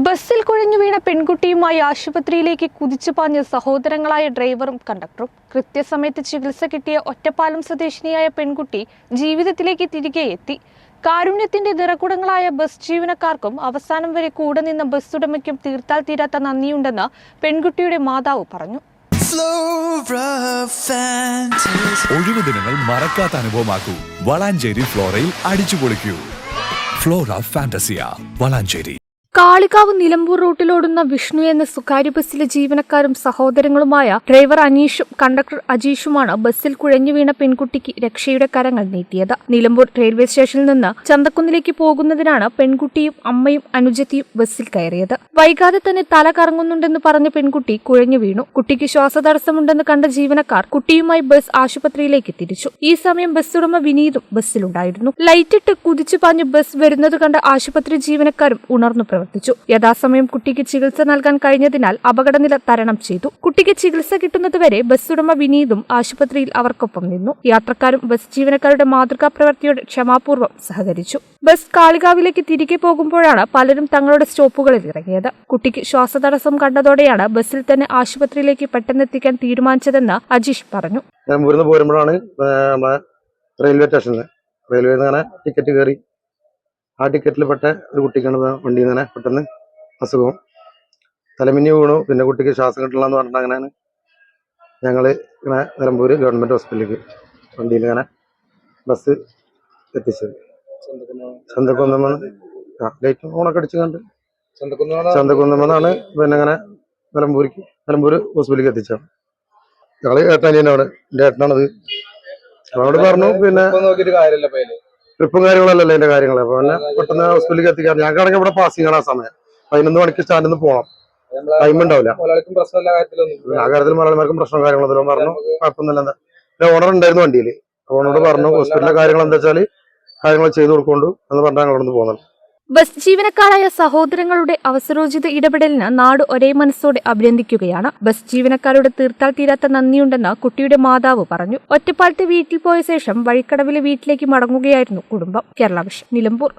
ബസ്സിൽ കുഴഞ്ഞു വീണ പെൺകുട്ടിയുമായി ആശുപത്രിയിലേക്ക് കുതിച്ചു പാഞ്ഞ സഹോദരങ്ങളായ ഡ്രൈവറും കണ്ടക്ടറും. കൃത്യസമയത്ത് ചികിത്സ കിട്ടിയ ഒറ്റപ്പാലം സ്വദേശിനിയായ പെൺകുട്ടി ജീവിതത്തിലേക്ക് തിരികെ എത്തി. കാരുണ്യത്തിന്റെ നിറകുടങ്ങളായ ബസ് ജീവനക്കാർക്കും അവസാനം വരെ കൂടെ നിന്ന ബസ് ഉടമയ്ക്കും തീർത്താൽ തീരാത്ത നന്ദിയുണ്ടെന്ന് പെൺകുട്ടിയുടെ മാതാവ് പറഞ്ഞു. ഒഴിവു ദിനങ്ങൾ മറക്കാത്ത അനുഭവമാക്കൂ. വളാഞ്ചേരി ഫ്ലോറയിൽ അടിച്ചുപൊളിക്കൂ. Flora Fantasia, Valanchery. കാളികാവ് നിലമ്പൂർ റൂട്ടിലോടുന്ന വിഷ്ണു എന്ന സ്വകാര്യ ബസ്സിലെ ജീവനക്കാരും സഹോദരങ്ങളുമായ ഡ്രൈവർ അനീഷും കണ്ടക്ടർ അജീഷുമാണ് ബസ്സിൽ കുഴഞ്ഞു വീണ പെൺകുട്ടിക്ക് രക്ഷയുടെ കരങ്ങൾ നീട്ടിയത്. നിലമ്പൂർ റെയിൽവേ സ്റ്റേഷനിൽ നിന്ന് ചന്തക്കുന്നിലേക്ക് പോകുന്നതിനാണ് പെൺകുട്ടിയും അമ്മയും അനുജത്തിയും ബസ്സിൽ കയറിയത്. വൈകാതെ തന്നെ തല കറങ്ങുന്നുണ്ടെന്ന് പറഞ്ഞ പെൺകുട്ടി കുഴഞ്ഞു വീണു. കുട്ടിക്ക് ശ്വാസതടസ്സമുണ്ടെന്ന് കണ്ട ജീവനക്കാർ കുട്ടിയുമായി ബസ് ആശുപത്രിയിലേക്ക് തിരിച്ചു. ഈ സമയം ബസ് ഉടമ വിനീതും ബസ്സിലുണ്ടായിരുന്നു. ലൈറ്റിട്ട് കുതിച്ചു പാഞ്ഞ് ബസ് വരുന്നത് കണ്ട ആശുപത്രി ജീവനക്കാരും ഉണർന്നു പ്രവർത്തിച്ചു. യഥാസമയം കുട്ടിക്ക് ചികിത്സ നൽകാൻ കഴിഞ്ഞതിനാൽ അപകടനില തരണം ചെയ്തു. കുട്ടിക്ക് ചികിത്സ കിട്ടുന്നതുവരെ ബസ് ഉടമ വിനീതും ആശുപത്രിയിൽ അവർക്കൊപ്പം നിന്നു. യാത്രക്കാരും ബസ് ജീവനക്കാരുടെ മാതൃകാ പ്രവൃത്തിയോട് ക്ഷമാപൂർവ്വം സഹകരിച്ചു. ബസ് കാളികാവിലേക്ക് തിരികെ പോകുമ്പോഴാണ് പലരും തങ്ങളുടെ സ്റ്റോപ്പുകളിൽ ഇറങ്ങിയത്. കുട്ടിക്ക് ശ്വാസതടസ്സം കണ്ടതോടെയാണ് ബസ്സിൽ തന്നെ ആശുപത്രിയിലേക്ക് പെട്ടെന്നെത്തിക്കാൻ തീരുമാനിച്ചതെന്ന് അജീഷ് പറഞ്ഞു. പോരുമ്പോഴാണ് റെയിൽവേ സ്റ്റേഷനിൽ ടിക്കറ്റ് കയറി. ആ ടിക്കറ്റിൽ പെട്ട ഒരു കുട്ടിക്കാണ് വണ്ടിയിൽ നിന്ന് പെട്ടെന്ന് അസുഖവും തലമിന്നി വീണു. പിന്നെ കുട്ടിക്ക് ശ്വാസം കിട്ടില്ല എന്ന് പറഞ്ഞിട്ട് അങ്ങനെയാണ് ഞങ്ങൾ ഇങ്ങനെ നിലമ്പൂർ ഗവൺമെൻറ് ഹോസ്പിറ്റലിലേക്ക് വണ്ടിയിൽ ഇങ്ങനെ ബസ് എത്തിച്ചത്. ചന്തക്കുന്നമ്മ ലൈറ്റ് ഫോണൊക്കെ അടിച്ച് കണ്ട് ചന്തക്കുന്നമ്മന്നാണ് പിന്നെ അങ്ങനെ നിലമ്പൂർ ഹോസ്പിറ്റലിലേക്ക് എത്തിച്ചത്. ഞങ്ങൾ ഏട്ടനിയനാണ്, എൻ്റെ ഏട്ടനാണത്. അവനോട് പറഞ്ഞു പിന്നെ ട്രിപ്പും കാര്യങ്ങളല്ലല്ലോ അതിന്റെ കാര്യങ്ങൾ. അപ്പൊ പിന്നെ പെട്ടെന്ന് ഹോസ്പിറ്റലിലേക്ക് എത്തിക്കാൻ ഞങ്ങൾക്കാണെങ്കിൽ ഇവിടെ പാസിംഗ് ആണ്. ആ സമയം 11 മണിക്ക് സ്റ്റാൻഡിൽ നിന്ന് പോകണം, ടൈം ഉണ്ടാവില്ല. ആ കാര്യത്തിൽ മലയാളിമാർക്കും പ്രശ്നം കാര്യങ്ങളൊന്നും പറഞ്ഞു കുഴപ്പമൊന്നുമില്ല. ഓണർ ഉണ്ടായിരുന്നു വണ്ടിയിൽ. ഓണറോട് പറഞ്ഞു ഹോസ്പിറ്റലിലെ കാര്യങ്ങൾ എന്താ വെച്ചാൽ കാര്യങ്ങൾ ചെയ്തു കൊടുക്കൊണ്ടു എന്ന് പറഞ്ഞാൽ ഞങ്ങളൊന്ന് പോകുന്നത്. ബസ് ജീവനക്കാരായ സഹോദരങ്ങളുടെ അവസരോചിത ഇടപെടലിന് നാട് ഒരേ മനസ്സോടെ അഭിനന്ദിക്കുകയാണ്. ബസ് ജീവനക്കാരുടെ തീർത്താൽ തീരാത്ത നന്ദിയുണ്ടെന്ന് കുട്ടിയുടെ മാതാവ് പറഞ്ഞു. ഒറ്റപ്പാലത്തെ വീട്ടിൽ പോയ ശേഷം വഴിക്കടവിലെ വീട്ടിലേക്ക് മടങ്ങുകയായിരുന്നു കുടുംബം. കേരള വിഷൻ, നിലമ്പൂർ.